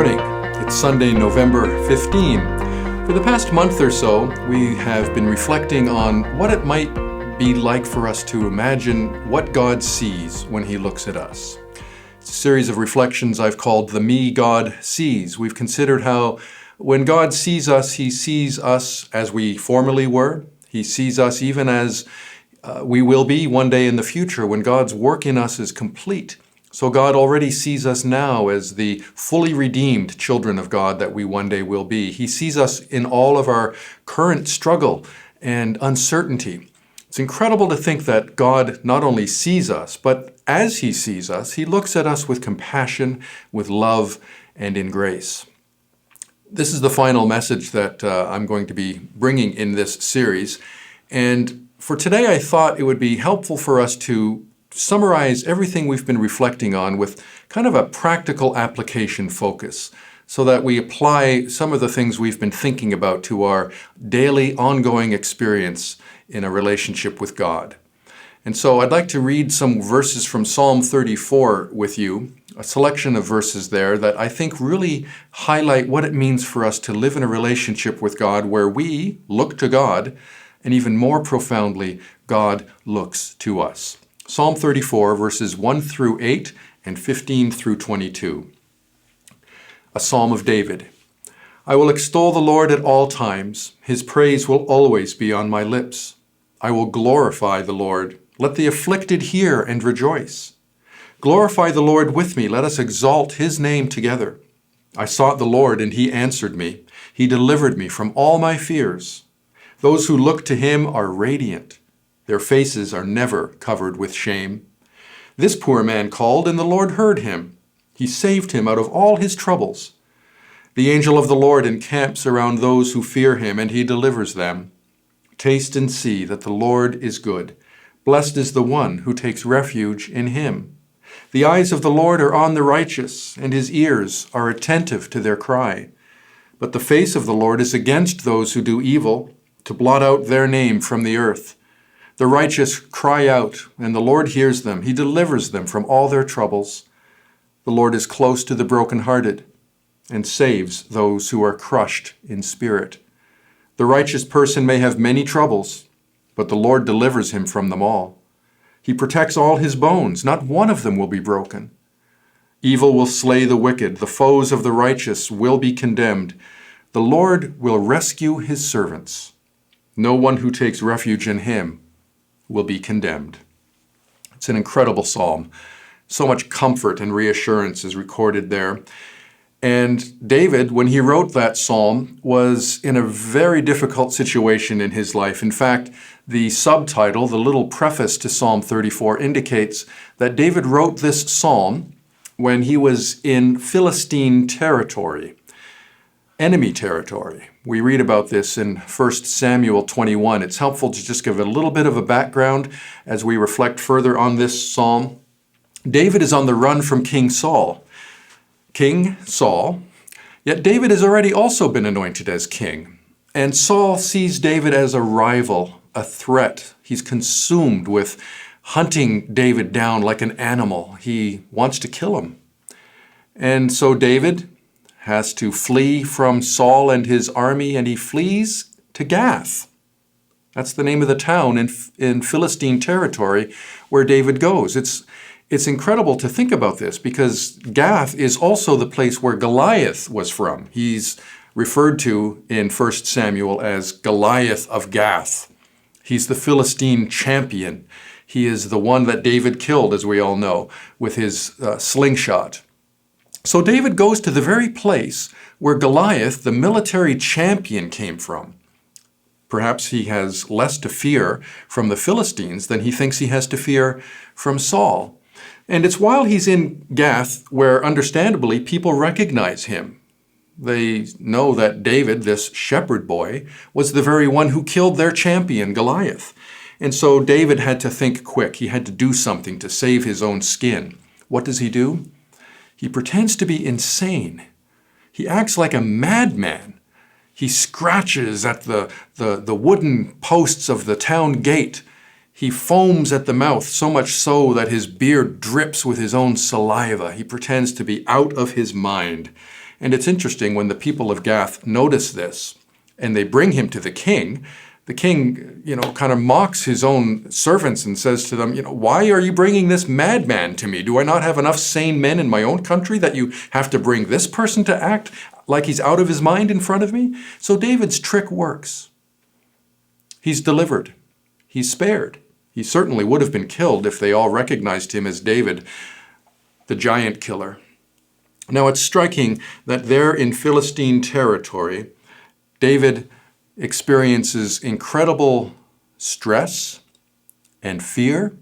morning. It's Sunday, November 15. For the past month or so, we have been reflecting on what it might be like for us to imagine what God sees when He looks at us. It's a series of reflections I've called The Me God Sees. We've considered how when God sees us, He sees us as we formerly were. He sees us even as we will be one day in the future when God's work in us is complete. So God already sees us now as the fully redeemed children of God that we one day will be. He sees us in all of our current struggle and uncertainty. It's incredible to think that God not only sees us, but as He sees us, He looks at us with compassion, with love, and in grace. This is the final message that I'm going to be bringing in this series. And for today, I thought it would be helpful for us to summarize everything we've been reflecting on with kind of a practical application focus so that we apply some of the things we've been thinking about to our daily ongoing experience in a relationship with God. And so I'd like to read some verses from Psalm 34 with you, a selection of verses there that I think really highlight what it means for us to live in a relationship with God where we look to God, and even more profoundly, God looks to us. Psalm 34, verses 1 through 8 and 15 through 22. A Psalm of David. I will extol the Lord at all times. His praise will always be on my lips. I will glorify the Lord. Let the afflicted hear and rejoice. Glorify the Lord with me. Let us exalt His name together. I sought the Lord, and He answered me. He delivered me from all my fears. Those who look to Him are radiant. Their faces are never covered with shame. This poor man called, and the Lord heard him. He saved him out of all his troubles. The angel of the Lord encamps around those who fear Him, and He delivers them. Taste and see that the Lord is good. Blessed is the one who takes refuge in Him. The eyes of the Lord are on the righteous, and His ears are attentive to their cry. But the face of the Lord is against those who do evil, to blot out their name from the earth. The righteous cry out, and the Lord hears them. He delivers them from all their troubles. The Lord is close to the brokenhearted and saves those who are crushed in spirit. The righteous person may have many troubles, but the Lord delivers him from them all. He protects all his bones. Not one of them will be broken. Evil will slay the wicked. The foes of the righteous will be condemned. The Lord will rescue His servants. No one who takes refuge in Him will be condemned. It's an incredible psalm. So much comfort and reassurance is recorded there. And David, when he wrote that psalm, was in a very difficult situation in his life. In fact, the subtitle, the little preface to Psalm 34, indicates that David wrote this psalm when he was in Philistine territory, enemy territory. We read about this in 1 Samuel 21. It's helpful to just give a little bit of a background as we reflect further on this psalm. David is on the run from King Saul. Yet David has already also been anointed as king. And Saul sees David as a rival, a threat. He's consumed with hunting David down like an animal. He wants to kill him. And so David has to flee from Saul and his army, and he flees to Gath. That's the name of the town in Philistine territory where David goes. It's incredible to think about this because Gath is also the place where Goliath was from. He's referred to in 1 Samuel as Goliath of Gath. He's the Philistine champion. He is the one that David killed, as we all know, with his slingshot. So David goes to the very place where Goliath, the military champion, came from. Perhaps he has less to fear from the Philistines than he thinks he has to fear from Saul. And it's while he's in Gath where, understandably, people recognize him. They know that David, this shepherd boy, was the very one who killed their champion, Goliath. And so David had to think quick. He had to do something to save his own skin. What does he do? He pretends to be insane. He acts like a madman. He scratches at the wooden posts of the town gate. He foams at the mouth, so much so that his beard drips with his own saliva. He pretends to be out of his mind. And it's interesting when the people of Gath notice this and they bring him to the king, kind of mocks his own servants and says to them, why are you bringing this madman to me? Do I not have enough sane men in my own country that you have to bring this person to act like he's out of his mind in front of me? So David's trick works. He's delivered. He's spared. He certainly would have been killed if they all recognized him as David, the giant killer. Now it's striking that there in Philistine territory, David experiences incredible stress and fear,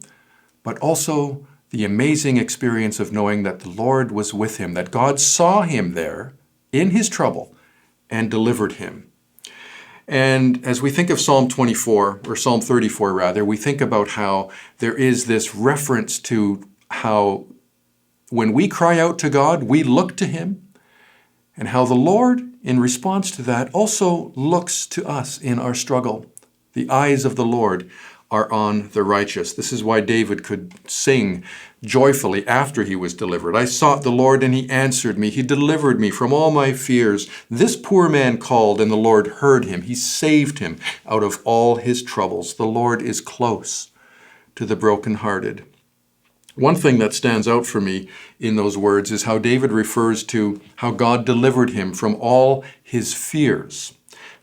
but also the amazing experience of knowing that the Lord was with him, that God saw him there in his trouble and delivered him. And as we think of Psalm 24, or Psalm 34 rather, we think about how there is this reference to how when we cry out to God, we look to him, and how the Lord, in response to that, also looks to us in our struggle. The eyes of the Lord are on the righteous. This is why David could sing joyfully after he was delivered. I sought the Lord and he answered me. He delivered me from all my fears. This poor man called and the Lord heard him. He saved him out of all his troubles. The Lord is close to the brokenhearted. One thing that stands out for me in those words is how David refers to how God delivered him from all his fears.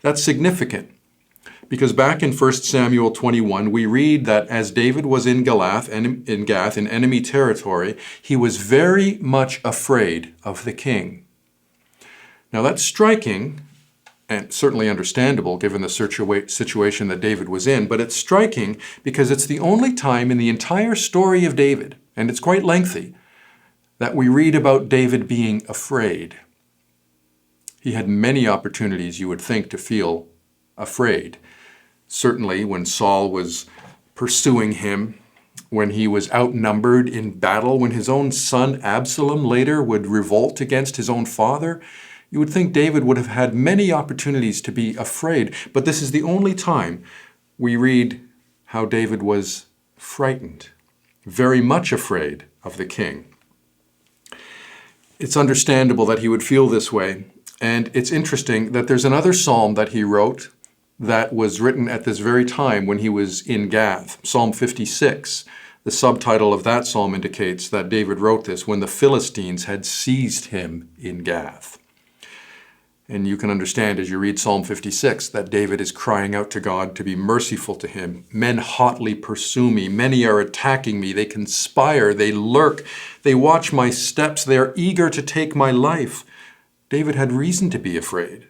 That's significant because back in 1 Samuel 21, we read that as David was in Gath, in enemy territory, he was very much afraid of the king. Now that's striking and certainly understandable given the situation that David was in, but it's striking because it's the only time in the entire story of David, and it's quite lengthy, that we read about David being afraid. He had many opportunities, you would think, to feel afraid. Certainly when Saul was pursuing him, when he was outnumbered in battle, when his own son Absalom later would revolt against his own father, you would think David would have had many opportunities to be afraid, but this is the only time we read how David was frightened, very much afraid of the king. It's understandable that he would feel this way, and it's interesting that there's another psalm that he wrote that was written at this very time when he was in Gath, Psalm 56. The subtitle of that psalm indicates that David wrote this when the Philistines had seized him in Gath. And you can understand as you read Psalm 56 that David is crying out to God to be merciful to him. Men hotly pursue me. Many are attacking me. They conspire. They lurk. They watch my steps. They are eager to take my life. David had reason to be afraid.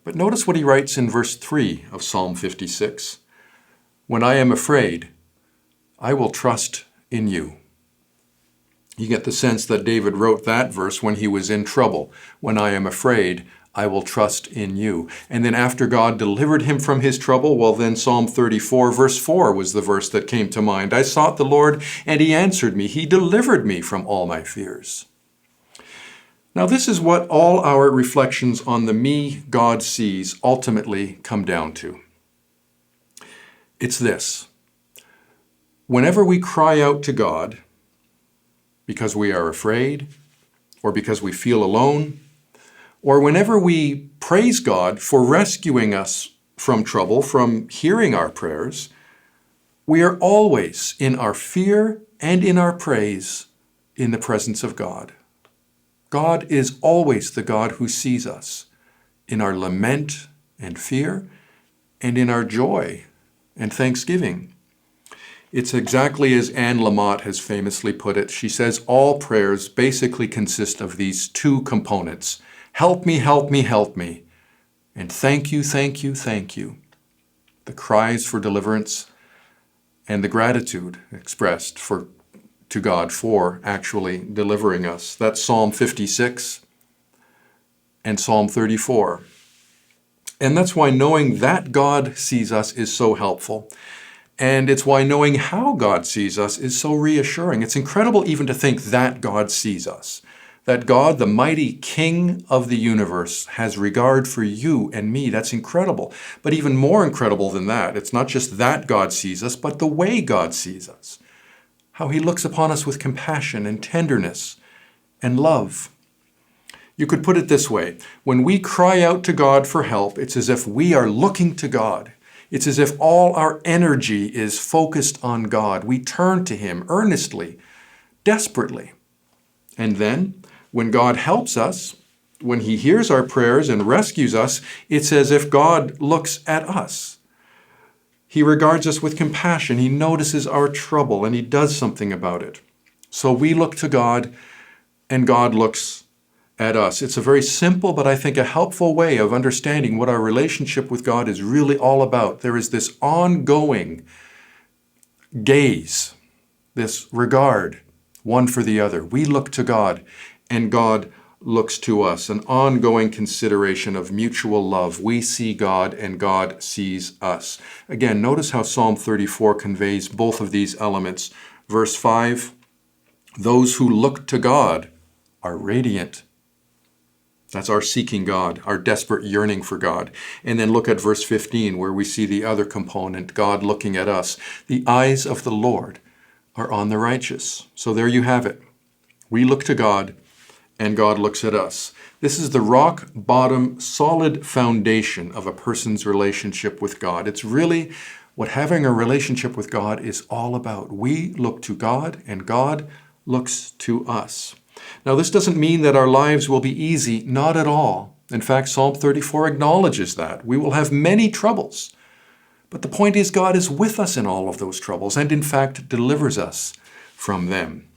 But notice what he writes in verse 3 of Psalm 56. When I am afraid, I will trust in you. You get the sense that David wrote that verse when he was in trouble. When I am afraid, I will trust in you. And then after God delivered him from his trouble, well then Psalm 34 verse 4 was the verse that came to mind. I sought the Lord and he answered me. He delivered me from all my fears. Now this is what all our reflections on the me God sees ultimately come down to. It's this. Whenever we cry out to God because we are afraid or because we feel alone, or whenever we praise God for rescuing us from trouble, from hearing our prayers, we are always in our fear and in our praise in the presence of God. God is always the God who sees us in our lament and fear and in our joy and thanksgiving. It's exactly as Anne Lamott has famously put it. She says all prayers basically consist of these two components. Help me, help me, help me. And thank you, thank you, thank you. The cries for deliverance and the gratitude expressed to God for actually delivering us. That's Psalm 56 and Psalm 34. And that's why knowing that God sees us is so helpful. And it's why knowing how God sees us is so reassuring. It's incredible even to think that God sees us. That God, the mighty King of the universe, has regard for you and me. That's incredible. But even more incredible than that, it's not just that God sees us, but the way God sees us. How he looks upon us with compassion and tenderness and love. You could put it this way. When we cry out to God for help, it's as if we are looking to God. It's as if all our energy is focused on God. We turn to Him earnestly, desperately. And then, when God helps us, when He hears our prayers and rescues us, it's as if God looks at us. He regards us with compassion. He notices our trouble and He does something about it. So we look to God and God looks at us. It's a very simple, but I think a helpful way of understanding what our relationship with God is really all about. There is this ongoing gaze, this regard, one for the other. We look to God and God looks to us, an ongoing consideration of mutual love. We see God and God sees us. Again, notice how Psalm 34 conveys both of these elements. Verse 5, those who look to God are radiant. That's our seeking God, our desperate yearning for God. And then look at verse 15, where we see the other component, God looking at us. The eyes of the Lord are on the righteous. So there you have it. We look to God and God looks at us. This is the rock bottom, solid foundation of a person's relationship with God. It's really what having a relationship with God is all about. We look to God and God looks to us. Now, this doesn't mean that our lives will be easy, not at all. In fact, Psalm 34 acknowledges that. We will have many troubles. But the point is, God is with us in all of those troubles and, in fact, delivers us from them.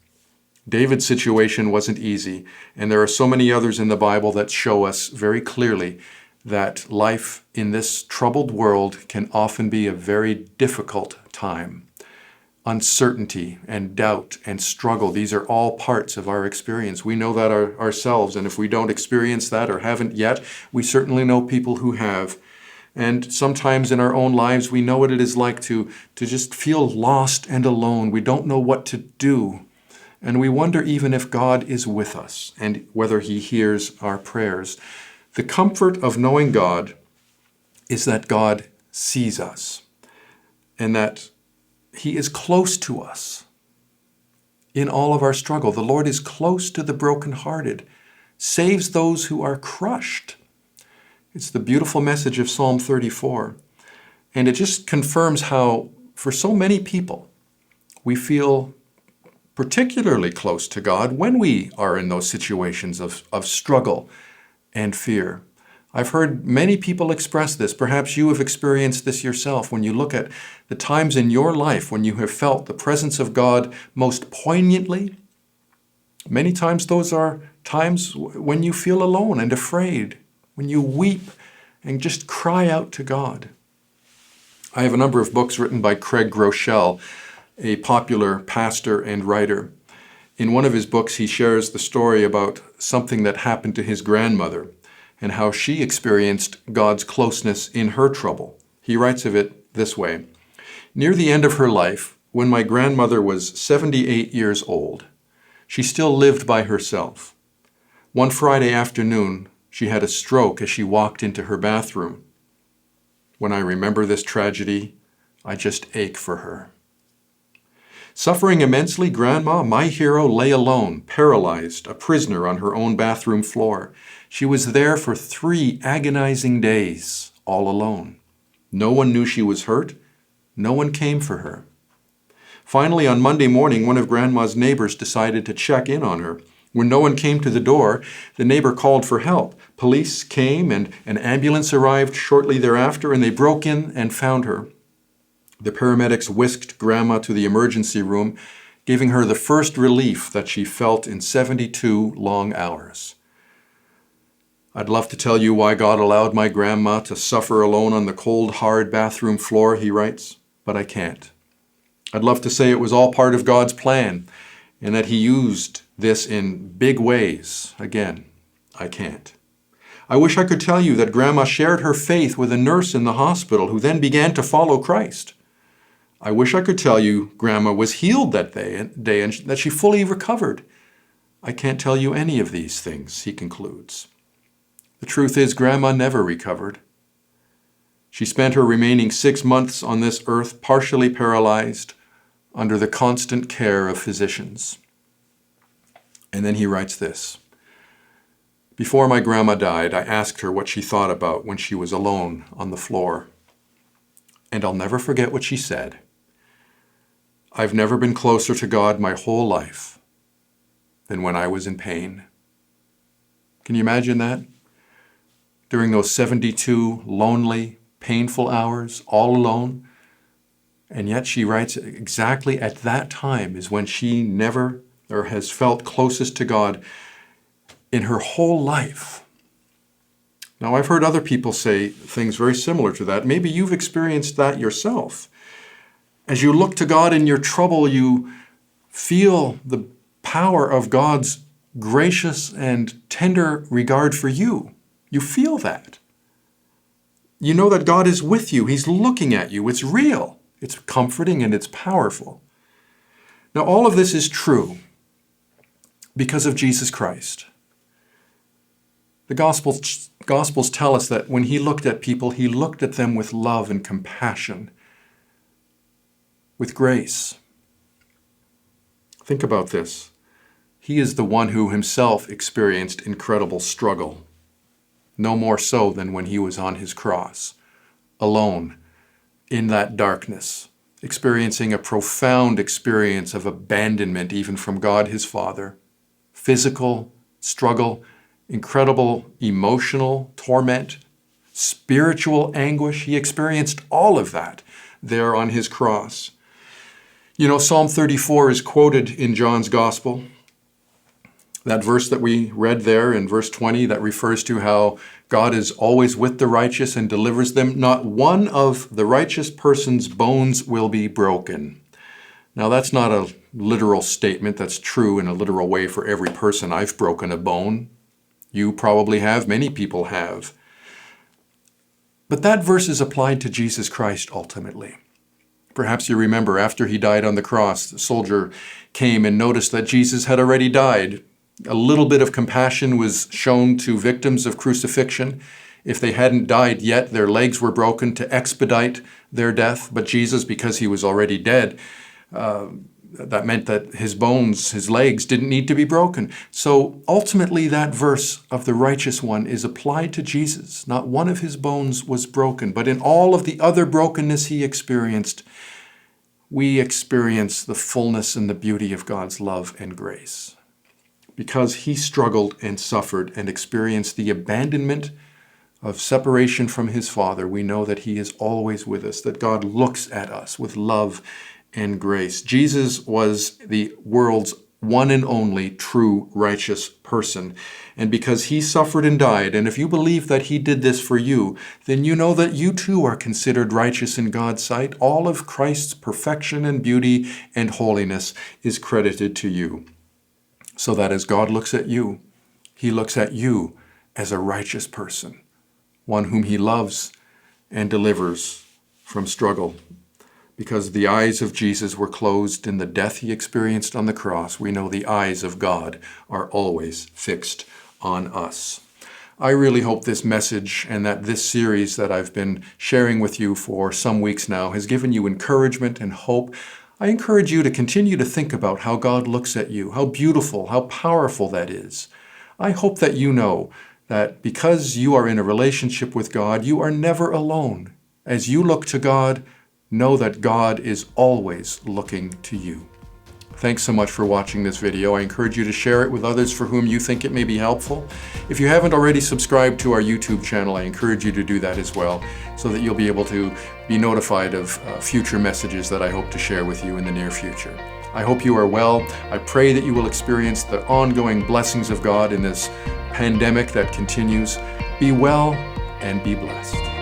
David's situation wasn't easy, and there are so many others in the Bible that show us very clearly that life in this troubled world can often be a very difficult time. Uncertainty and doubt and struggle, these are all parts of our experience. We know that ourselves, and if we don't experience that or haven't yet, we certainly know people who have. And sometimes in our own lives, we know what it is like to just feel lost and alone. We don't know what to do. And we wonder even if God is with us and whether He hears our prayers. The comfort of knowing God is that God sees us and that He is close to us in all of our struggle. The Lord is close to the brokenhearted, saves those who are crushed. It's the beautiful message of Psalm 34. And it just confirms how, for so many people, we feel particularly close to God when we are in those situations of struggle and fear. I've heard many people express this. Perhaps you have experienced this yourself when you look at the times in your life when you have felt the presence of God most poignantly. Many times those are times when you feel alone and afraid, when you weep and just cry out to God. I have a number of books written by Craig Groeschel, a popular pastor and writer. In one of his books, he shares the story about something that happened to his grandmother and how she experienced God's closeness in her trouble. He writes of it this way: near the end of her life, when my grandmother was 78 years old, she still lived by herself. One Friday afternoon, she had a stroke as she walked into her bathroom. When I remember this tragedy, I just ache for her. Suffering immensely, Grandma, my hero, lay alone, paralyzed, a prisoner on her own bathroom floor. She was there for 3 agonizing days, all alone. No one knew she was hurt. No one came for her. Finally, on Monday morning, one of Grandma's neighbors decided to check in on her. When no one came to the door, the neighbor called for help. Police came and an ambulance arrived shortly thereafter, and they broke in and found her. The paramedics whisked Grandma to the emergency room, giving her the first relief that she felt in 72 long hours. I'd love to tell you why God allowed my grandma to suffer alone on the cold, hard bathroom floor, he writes, but I can't. I'd love to say it was all part of God's plan and that He used this in big ways. Again, I can't. I wish I could tell you that Grandma shared her faith with a nurse in the hospital who then began to follow Christ. I wish I could tell you Grandma was healed that day and that she fully recovered. I can't tell you any of these things, he concludes. The truth is, Grandma never recovered. She spent her remaining 6 months on this earth partially paralyzed under the constant care of physicians. And then he writes this: Before my grandma died, I asked her what she thought about when she was alone on the floor. And I'll never forget what she said. I've never been closer to God my whole life than when I was in pain. Can you imagine that? During those 72 lonely, painful hours, all alone. And yet she writes exactly at that time is when she never or has felt closest to God in her whole life. Now, I've heard other people say things very similar to that. Maybe you've experienced that yourself. As you look to God in your trouble, you feel the power of God's gracious and tender regard for you. You feel that. You know that God is with you. He's looking at you. It's real. It's comforting and it's powerful. Now, all of this is true because of Jesus Christ. The Gospels tell us that when he looked at people, he looked at them with love and compassion, with grace. Think about this. He is the one who himself experienced incredible struggle, no more so than when he was on his cross, alone in that darkness, experiencing a profound experience of abandonment even from God his Father, physical struggle, incredible emotional torment, spiritual anguish. He experienced all of that there on his cross. You know, Psalm 34 is quoted in John's Gospel. That verse that we read there in verse 20 that refers to how God is always with the righteous and delivers them. Not one of the righteous person's bones will be broken. Now, that's not a literal statement that's true in a literal way for every person. I've broken a bone. You probably have. Many people have. But that verse is applied to Jesus Christ ultimately. Perhaps you remember after he died on the cross, the soldier came and noticed that Jesus had already died. A little bit of compassion was shown to victims of crucifixion. If they hadn't died yet, their legs were broken to expedite their death. But Jesus, because he was already dead, that meant that his bones, his legs, didn't need to be broken. So ultimately, that verse of the righteous one is applied to Jesus. Not one of his bones was broken, but in all of the other brokenness he experienced, we experience the fullness and the beauty of God's love and grace. Because he struggled and suffered and experienced the abandonment of separation from his Father, we know that he is always with us, that God looks at us with love and grace. Jesus was the world's one and only true righteous person. And because he suffered and died, and if you believe that he did this for you, then you know that you too are considered righteous in God's sight. All of Christ's perfection and beauty and holiness is credited to you. So that as God looks at you, he looks at you as a righteous person, one whom he loves and delivers from struggle. Because the eyes of Jesus were closed in the death he experienced on the cross, we know the eyes of God are always fixed on us. I really hope this message and that this series that I've been sharing with you for some weeks now has given you encouragement and hope. I encourage you to continue to think about how God looks at you, how beautiful, how powerful that is. I hope that you know that because you are in a relationship with God, you are never alone. As you look to God, know that God is always looking to you. Thanks so much for watching this video. I encourage you to share it with others for whom you think it may be helpful. If you haven't already subscribed to our YouTube channel, I encourage you to do that as well, so that you'll be able to be notified of future messages that I hope to share with you in the near future. I hope you are well. I pray that you will experience the ongoing blessings of God in this pandemic that continues. Be well and be blessed.